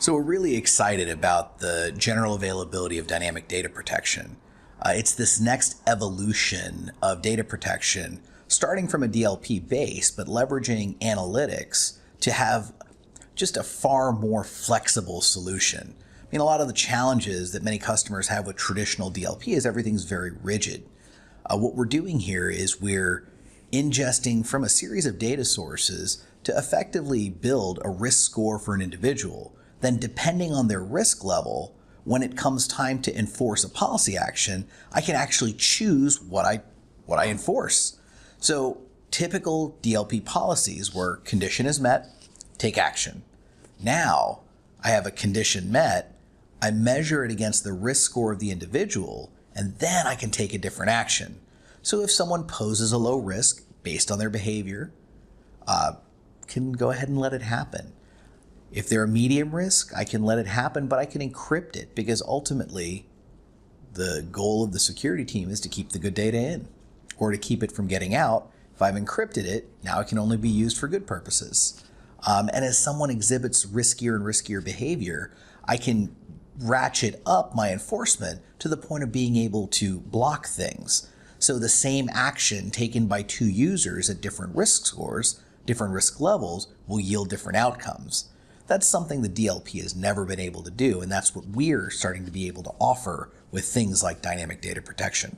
So we're really excited about the general availability of dynamic data protection. It's this next evolution of data protection, starting from a DLP base, but leveraging analytics to have just a far more flexible solution. I mean, a lot of the challenges that many customers have with traditional DLP is everything's very rigid. What we're doing here is we're ingesting from a series of data sources to effectively build a risk score for an individual. Then depending on their risk level, when it comes time to enforce a policy action, I can actually choose what I enforce. So typical DLP policies where condition is met, take action. Now I have a condition met, I measure it against the risk score of the individual, and then I can take a different action. So if someone poses a low risk based on their behavior, can go ahead and let it happen. If they're a medium risk, I can let it happen, but I can encrypt it because ultimately the goal of the security team is to keep the good data in or to keep it from getting out. If I've encrypted it, now it can only be used for good purposes. And as someone exhibits riskier and riskier behavior, I can ratchet up my enforcement to the point of being able to block things. So the same action taken by two users at different risk scores, different risk levels, will yield different outcomes. That's something the DLP has never been able to do, and that's what we're starting to be able to offer with things like dynamic data protection.